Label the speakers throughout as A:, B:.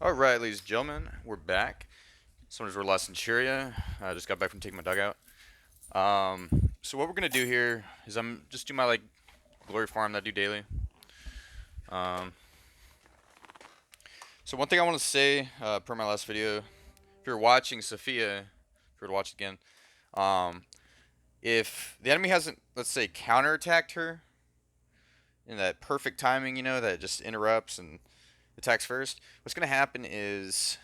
A: Alright, ladies and gentlemen, we're back. Sometimes we're lost in Cheeria. I just got back from taking my dugout. So what we're gonna do here is I'm just do my glory farm that I do daily. Um, so one thing I want to say, per my last video, if you're watching Sophia, if you were to watch it again, um, if the enemy hasn't, let's say, counterattacked her in that perfect timing, that just interrupts and attacks first, what's gonna happen is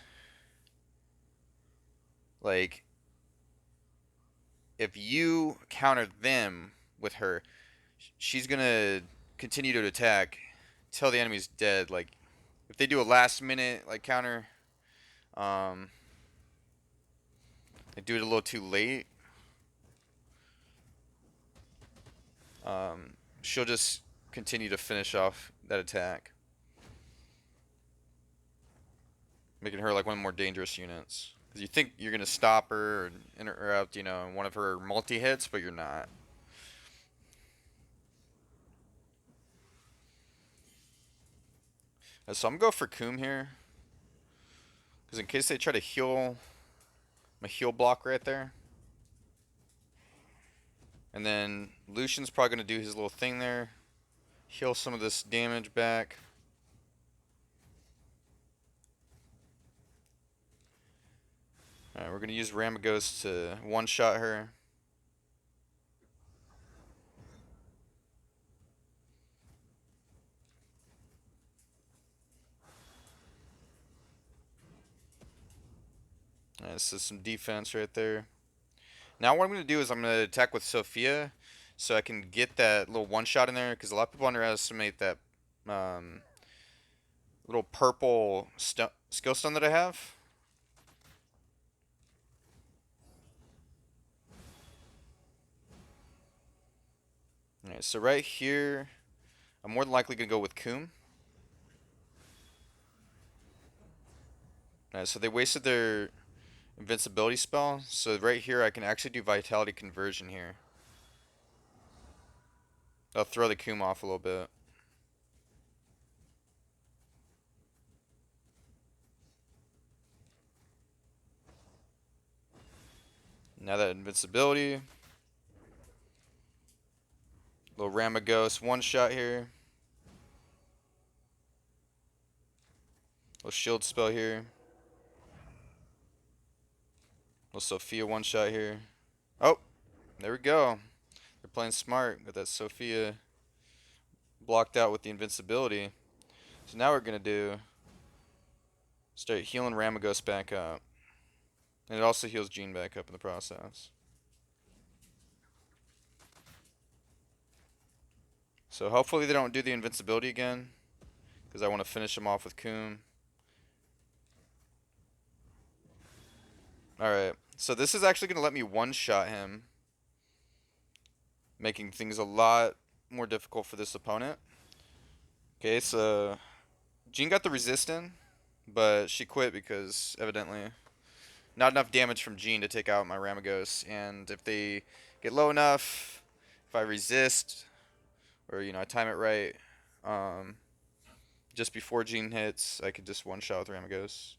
A: like if you counter them with her, she's gonna continue to attack till the enemy's dead. Like if they do a last minute counter, um, they do it a little too late. She'll just continue to finish off that attack, making her like one of the more dangerous units. Because you think you're gonna stop her or interrupt, one of her multi hits, but you're not. So I'm gonna go for Coom here, because in case they try to heal, my heal block right there. And then Lucian's probably going to do his little thing there. Heal some of this damage back. Alright, we're going to use Ramagos to one-shot her. Alright, this is some defense right there. Now what I'm going to do is I'm going to attack with Sophia so I can get that little one-shot in there, because a lot of people underestimate that um, little purple skill stone that I have. Alright, so right here, I'm more than likely going to go with Coom. Alright, so they wasted their invincibility spell, so right here I can actually do vitality conversion here. I'll throw the Coom off a little bit. Now that invincibility. Little Ramagos one shot here. Little shield spell here. Little Sophia one shot here. Oh, there we go. They're playing smart. Got that Sophia blocked out with the invincibility. So now we're gonna do start healing Ramagos back up. And it also heals Jean back up in the process. So hopefully they don't do the invincibility again, because I want to finish him off with Coom. Alright, so this is actually going to let me one-shot him, making things a lot more difficult for this opponent. Okay, so Jean got the resist in, but she quit because evidently not enough damage from Jean to take out my Ramagos. And if they get low enough, if I resist, or I time it right, just before Jean hits, I could just one-shot with Ramagos.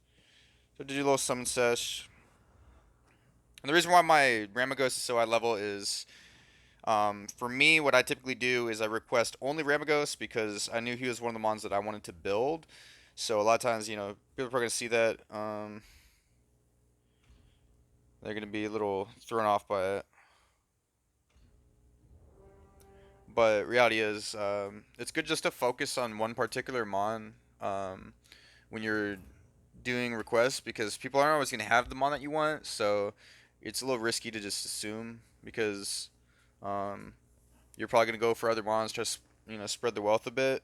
A: So to do a little summon sesh. And the reason why my Ramagos is so high level is, for me, what I typically do is I request only Ramagos because I knew he was one of the mons that I wanted to build. So a lot of times, people are probably going to see that. They're going to be a little thrown off by it. But reality is, it's good just to focus on one particular mon when you're doing requests, because people aren't always going to have the mon that you want. So it's a little risky to just assume, because um, you're probably going to go for other mons, just spread the wealth a bit.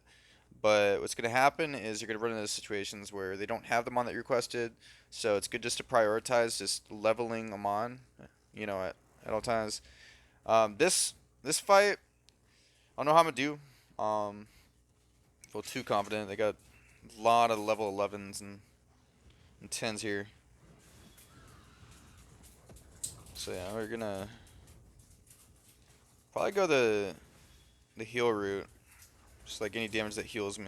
A: But what's going to happen is you're going to run into situations where they don't have the mon that you requested. So it's good just to prioritize just leveling a mon, at all times. This fight, I don't know how I'm gonna do. Feel too confident. They got a lot of level 11s and 10s here. So yeah, we're gonna probably go the heal route. Just like any damage that heals me.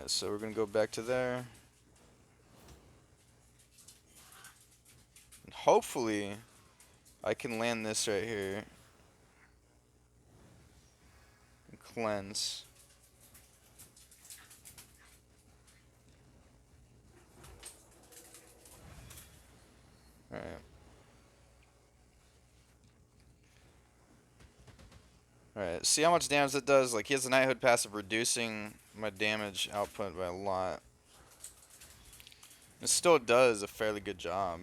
A: Alright, so we're gonna go back to there. And hopefully, I can land this right here. And cleanse. Alright. Alright, see how much damage it does? Like, he has a Knighthood passive reducing my damage output by a lot. It still does a fairly good job.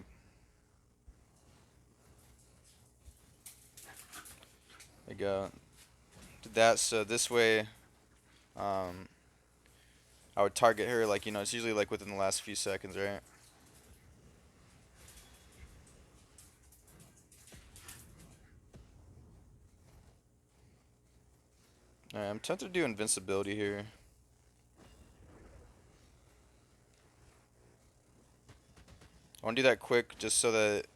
A: There you go. Did that, so this way, um, I would target her, like, you know, it's usually, like, within the last few seconds, right? Alright, I'm tempted to do invincibility here. I want to do that quick just so that,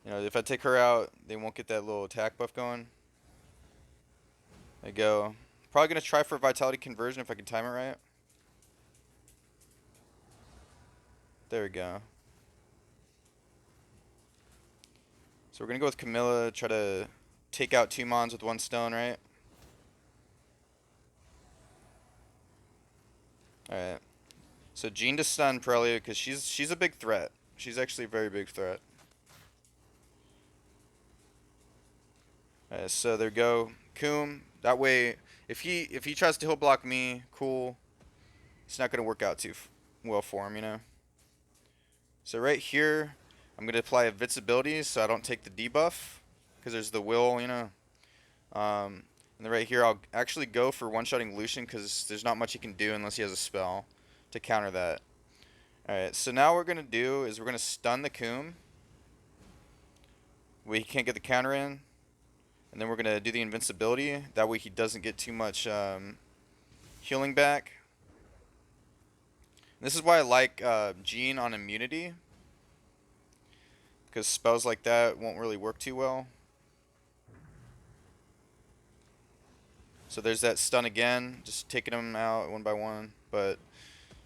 A: you know, if I take her out, they won't get that little attack buff going. There you go. Probably going to try for a vitality conversion if I can time it right. There we go. So we're going to go with Camilla, try to take out 2 mons with 1 stone, right? Alright. So Jean to stun Prelude because she's a big threat. She's actually a very big threat. Alright, so there we go. Coom. That way, if he tries to heal block me, cool. It's not gonna work out too well for him, you know. So right here, I'm gonna apply invincibility so I don't take the debuff because there's the will, you know. And then right here, I'll actually go for one-shotting Lucian because there's not much he can do unless he has a spell to counter that. Alright, so now what we're gonna do is we're gonna stun the Coom. We can't get the counter in. And then we're gonna do the invincibility. That way he doesn't get too much healing back. And this is why I like Jean on immunity. Because spells like that won't really work too well. So there's that stun again. Just taking him out one by one. But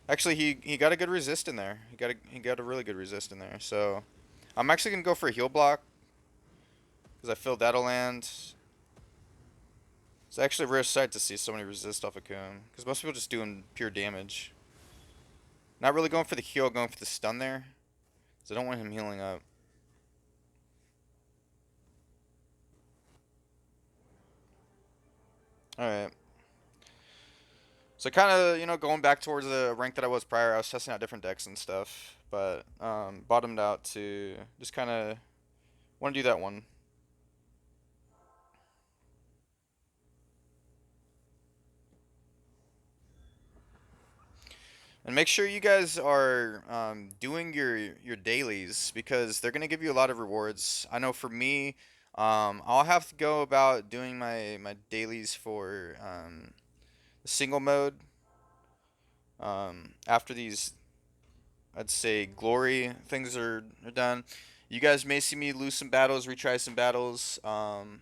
A: actually he got a good resist in there. He got a really good resist in there. So I'm actually gonna go for a heal block. Because I feel that'll land. It's actually a rare sight to see so many resist off a Coom. Because most people just doing pure damage. Not really going for the heal, going for the stun there. Because I don't want him healing up. Alright. So kind of, you know, going back towards the rank that I was prior, I was testing out different decks and stuff. But bottomed out to just kind of want to do that one. And make sure you guys are doing your dailies because they're gonna give you a lot of rewards. I know for me, I'll have to go about doing my dailies for single mode after these. I'd say glory things are done. You guys may see me lose some battles, retry some battles. I'm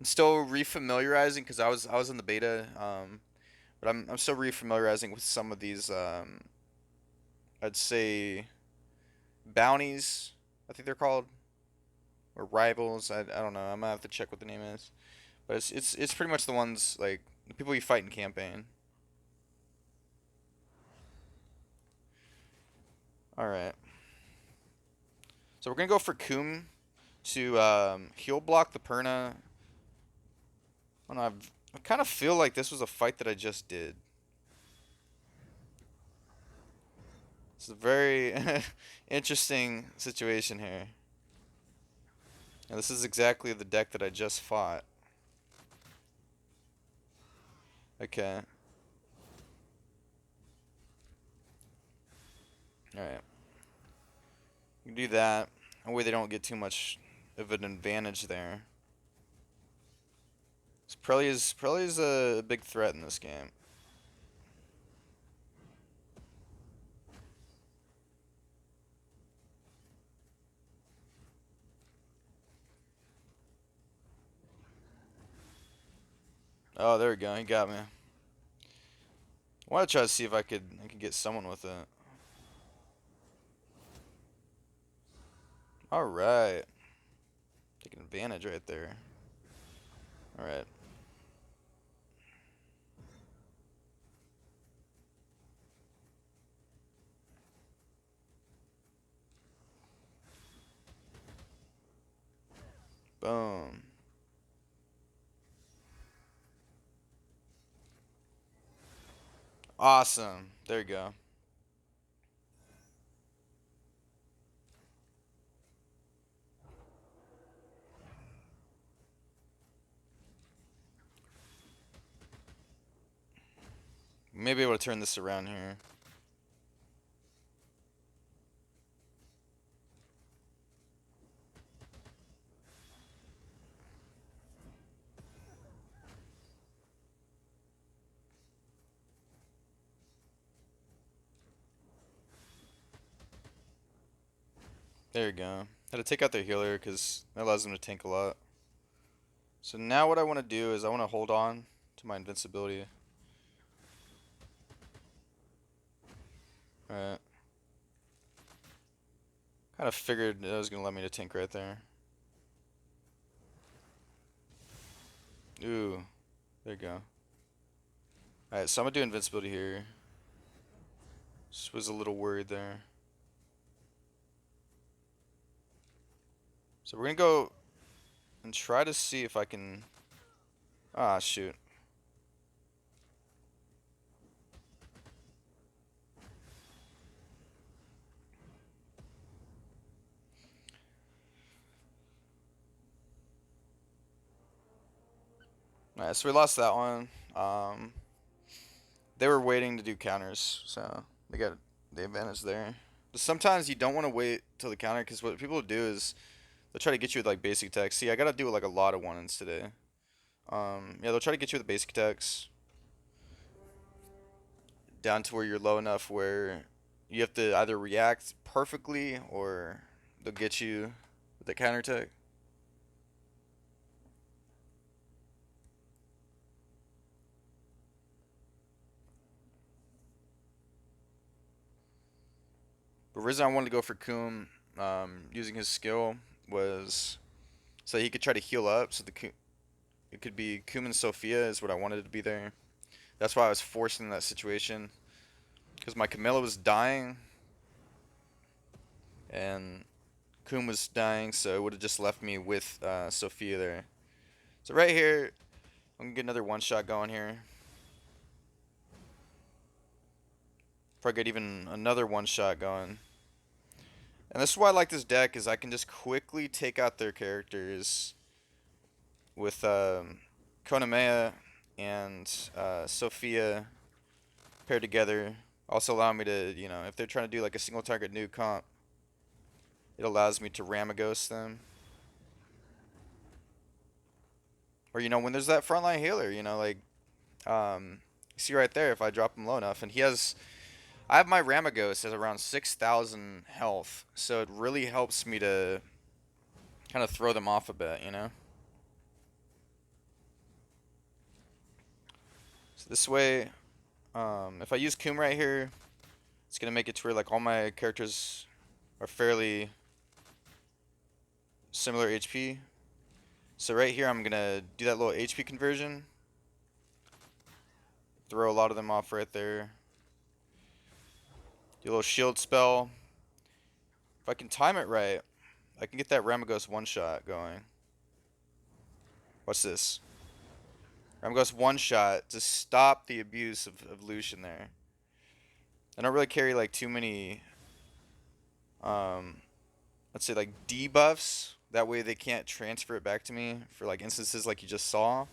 A: still refamiliarizing because I was in the beta. But I'm still refamiliarizing with some of these. I'd say bounties. I think they're called or rivals. I don't know. I'm gonna have to check what the name is. But it's pretty much the ones like the people you fight in campaign. All right. So we're gonna go for Coom to heal block the Perna. I don't know. I kind of feel like this was a fight that I just did. It's a very interesting situation here. And this is exactly the deck that I just fought. Okay. Alright. You can do that. That way they don't get too much of an advantage there. So Prelude's a big threat in this game. Oh, there we go. He got me. I want to try to see if I could get someone with it. All right, taking advantage right there. All right, boom. Awesome. There you go. Maybe able to turn this around here. There you go. Had to take out their healer because that allows them to tank a lot. So now what I want to do is I want to hold on to my invincibility. Alright. Kind of figured it was going to let me to tank right there. Ooh. There you go. Alright, so I'm going to do invincibility here. Just was a little worried there. So we're going to go and try to see if I can... Ah, shoot. Alright, so we lost that one. They were waiting to do counters, so they got the advantage there. But sometimes you don't want to wait till the counter because what people do is they'll try to get you with like basic attacks. See, I gotta do like a lot of one-ins today. Yeah, they'll try to get you with basic attacks down to where you're low enough where you have to either react perfectly or they'll get you with the counter attack. But the reason I wanted to go for Coom using his skill was so he could try to heal up. So it could be Coom and Sophia is what I wanted to be there. That's why I was forced in that situation because my Camilla was dying and Coom was dying, so it would have just left me with Sophia there. So right here, I'm gonna get another one shot going here. If I get even another one shot going. And this is why I like this deck is I can just quickly take out their characters with Konamea and Sophia paired together. Also allow me to, if they're trying to do like a single target nuke comp, it allows me to Ramaghost them. Or when there's that frontline healer, like you see right there if I drop him low enough, and I have my Ramaghost at around 6,000 health, so it really helps me to kind of throw them off a bit. So this way, if I use Coom right here, it's gonna make it to where like all my characters are fairly similar HP. So right here, I'm gonna do that little HP conversion, throw a lot of them off right there. Do a little shield spell. If I can time it right, I can get that Ramaghost one shot going. What's this? Ramaghost one shot to stop the abuse of Lucian there. I don't really carry like too many, um, let's say like debuffs. That way they can't transfer it back to me for like instances like you just saw.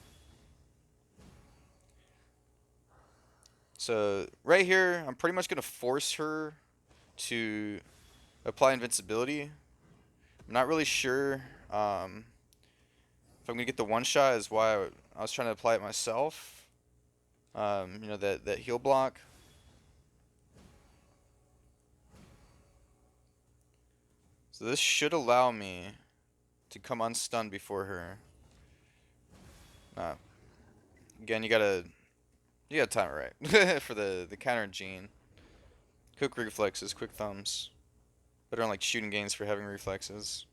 A: So right here, I'm pretty much gonna force her to apply invincibility. I'm not really sure if I'm gonna get the one shot. Is why I was trying to apply it myself. That heal block. So this should allow me to come unstunned before her. Uh, Again, you gotta You gotta time it right for the counter gene. Quick reflexes, quick thumbs. Better on like shooting games for having reflexes.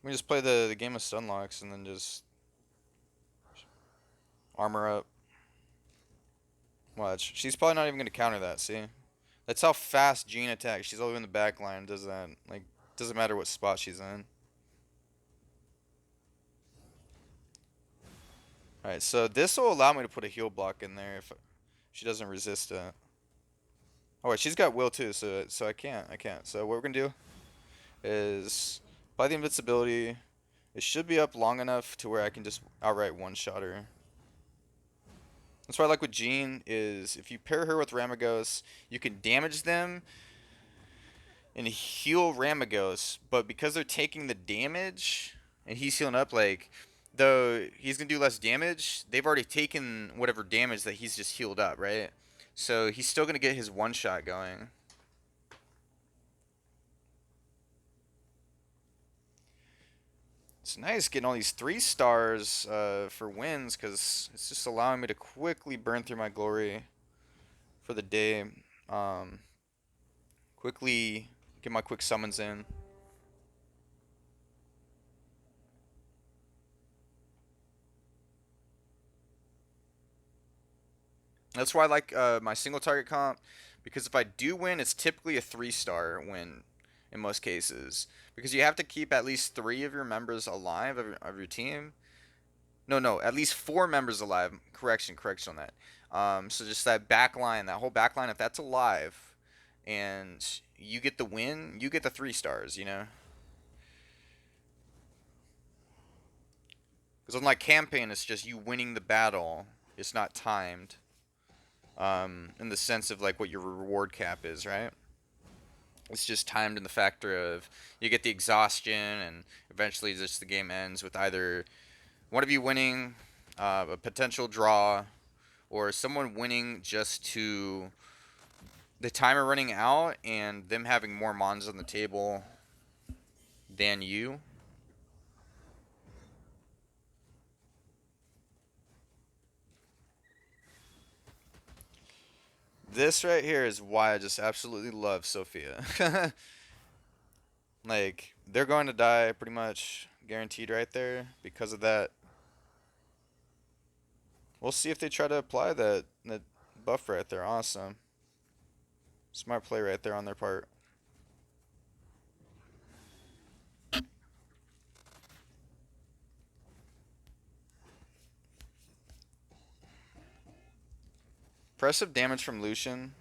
A: We just play the game of stunlocks and then just armor up. Watch. She's probably not even gonna counter that, see? That's how fast Jean attacks. She's all the way in the back line, does that. Like, doesn't matter what spot she's in. Alright, so this will allow me to put a heal block in there if she doesn't resist it. Oh wait, she's got will too, so I can't. So what we're gonna do is apply the invincibility. It should be up long enough to where I can just outright one-shot her. That's what I like with Jean is if you pair her with Ramagos, you can damage them and heal Ramagos, but because they're taking the damage and he's healing up, like though he's gonna do less damage, they've already taken whatever damage that he's just healed up, right? So he's still gonna get his one shot going. It's nice getting all these 3 stars for wins because it's just allowing me to quickly burn through my glory for the day. Um, quickly get my quick summons in. That's why I like my single target comp because if I do win, it's typically a 3 star win in most cases because you have to keep at least 3 of your members alive of your team. No, no, at least 4 members alive. Correction on that. So just that back line, that whole back line, if that's alive, and you get the win, you get the 3 stars. You know, because on like campaign, it's just you winning the battle. It's not timed. In the sense of like what your reward cap is, right? It's just timed in the factor of you get the exhaustion, and eventually just the game ends with either one of you winning, a potential draw, or someone winning just to the timer running out and them having more mons on the table than you. This right here is why I just absolutely love Sophia. Like, they're going to die pretty much guaranteed right there because of that. We'll see if they try to apply that buff right there. Awesome. Smart play right there on their part. Impressive damage from Lucian.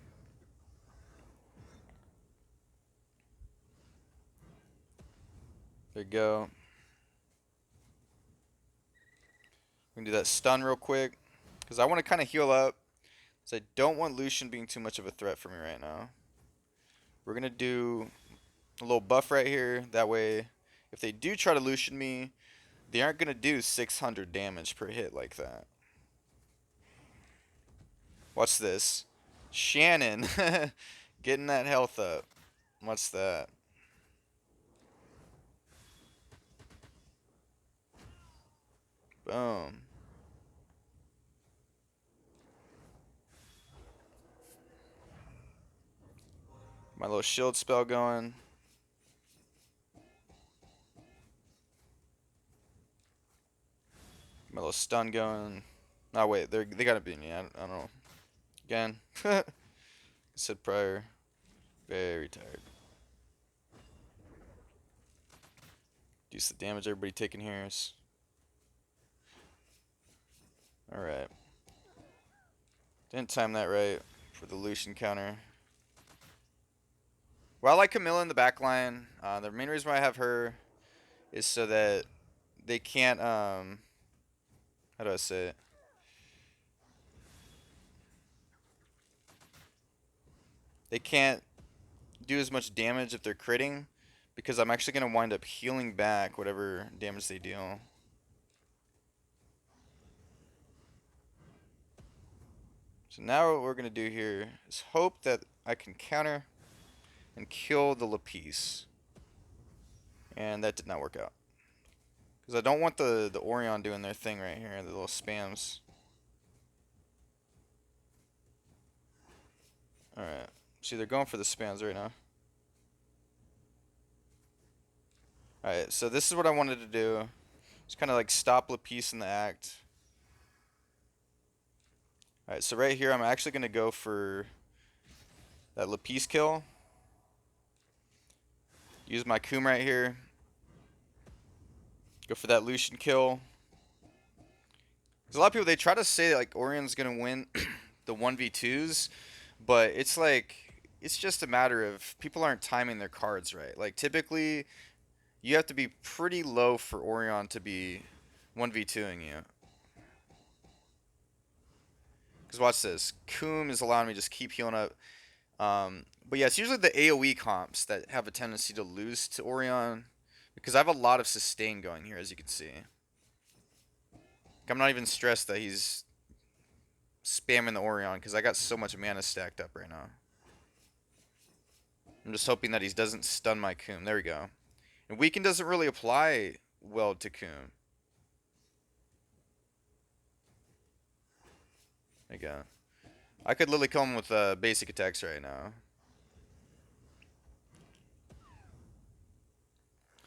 A: There you go. We can do that stun real quick. Because I want to kind of heal up. Because I don't want Lucian being too much of a threat for me right now. We're going to do a little buff right here. That way, if they do try to Lucian me, they aren't going to do 600 damage per hit like that. Watch this. Shannon getting that health up. What's that? Boom. My little shield spell going. My little stun going. Oh wait, they gotta beat me. I don't know. Again, I said prior. Very tired. Use the damage everybody taking here. All right. Didn't time that right for the Lucian counter. Well, I like Camilla in the back line. The main reason why I have her is so that they can't how do I say it? They can't do as much damage if they're critting because I'm actually gonna wind up healing back whatever damage they deal. So now what we're gonna do here is hope that I can counter and kill the Lapis. And that did not work out. Because I don't want the Orion doing their thing right here, the little spams. Alright. See, they're going for the spams right now. Alright, so this is what I wanted to do. Just kind of like stop Lapice in the act. Alright, so right here I'm actually going to go for that Lapice kill. Use my Coom right here. Go for that Lucian kill. Because a lot of people, they try to say like Orion's going to win the 1v2s, but it's like, it's just a matter of people aren't timing their cards right. Like typically, you have to be pretty low for Orion to be 1v2ing you. Because watch this. Coom is allowing me to just keep healing up. But yeah, it's usually the AoE comps that have a tendency to lose to Orion. Because I have a lot of sustain going here, as you can see. I'm not even stressed that he's spamming the Orion, because I got so much mana stacked up right now. I'm just hoping that he doesn't stun my Coom. There we go. And Weaken doesn't really apply well to Coom. There you go. I could literally kill him with basic attacks right now.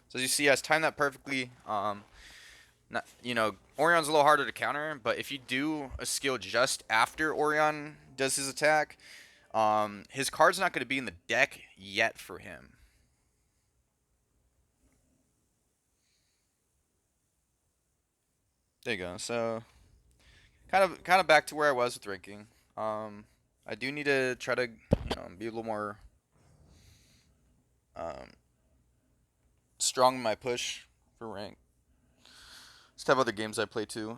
A: So as you see, I timed that perfectly. Not, you know, Orion's a little harder to counter, but if you do a skill just after Orion does his attack, his card's not going to be in the deck yet for him. There you go. So kind of back to where I was with ranking. I do need to try to, be a little more um, strong in my push for rank. Just have other games I play too.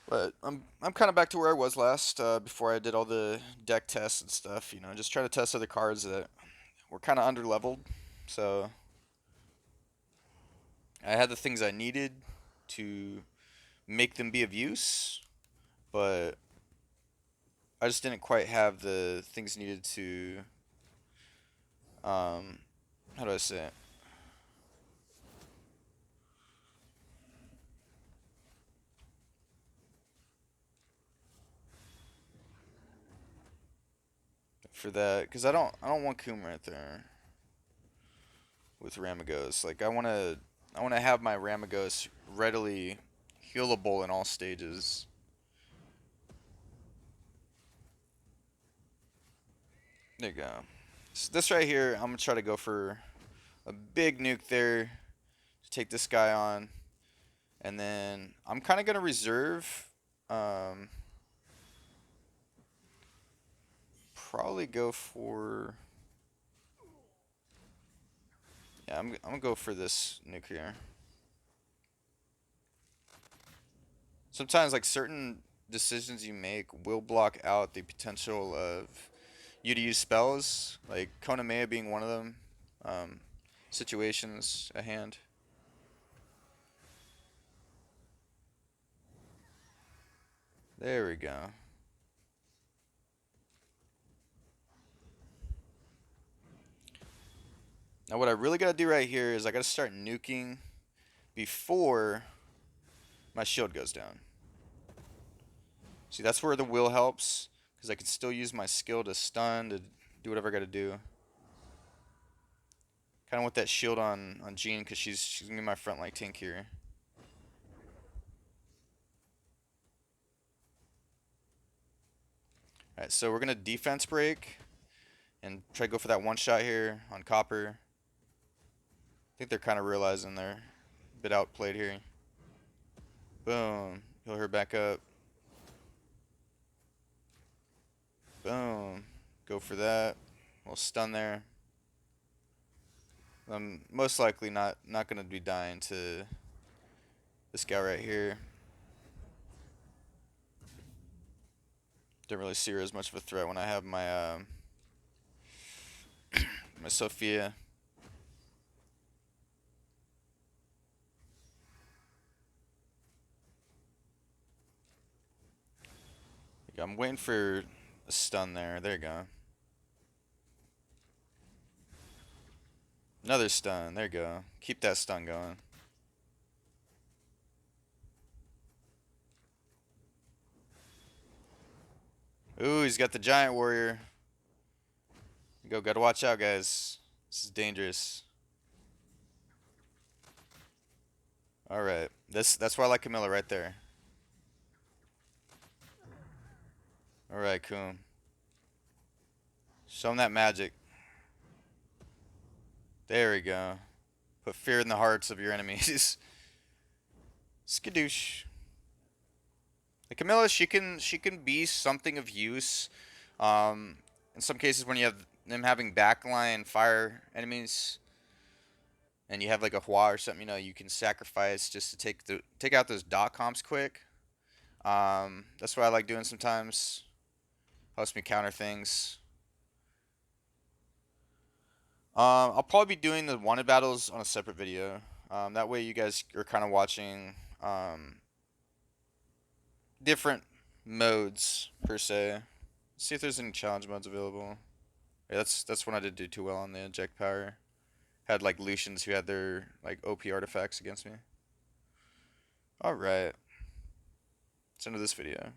A: But I'm kind of back to where I was last before I did all the deck tests and stuff. Just trying to test other cards that were kind of under leveled. So I had the things I needed to make them be of use, but I just didn't quite have the things needed to how do I say it? For that, because I don't want Coom right there with Ramagos. Like I wanna have my Ramagos readily healable in all stages. There you go. So this right here, I'm gonna try to go for a big nuke there to take this guy on, and then I'm kind of gonna reserve. Probably go for. Yeah, I'm gonna go for this nuke here. Sometimes like certain decisions you make will block out the potential of you to use spells, like Konamea being one of them. Um, Situations at hand. There we go. Now what I really gotta do right here is I gotta start nuking before my shield goes down. See, that's where the will helps, because I can still use my skill to stun, to do whatever I gotta do. Kind of want that shield on Jean, because she's gonna be my front line tank here. Alright, so we're gonna defense break and try to go for that one shot here on Copper. I think they're kind of realizing they're a bit outplayed here. Boom. Heal her back up. Boom. Go for that. We'll stun there. I'm most likely not gonna be dying to this guy right here. Don't really see her as much of a threat when I have my my Sophia. I'm waiting for a stun there. There you go. Another stun. There you go. Keep that stun going. Ooh, he's got the giant warrior. Go, gotta watch out, guys. This is dangerous. All right, that's why I like Camilla right there. All right, Coon. Show him that magic. There we go. Put fear in the hearts of your enemies. Skadoosh. The Camilla, she can be something of use. Um, in some cases, when you have them having backline fire enemies, and you have like a Hua or something, you can sacrifice just to take out those dot comps quick. That's what I like doing sometimes. Helps me counter things. I'll probably be doing the wanted battles on a separate video. That way you guys are kind of watching different modes per se. See if there's any challenge modes available. Yeah, that's when I did do too well on the inject power. Had like Lucians who had their like OP artifacts against me. All right, it's end of this video.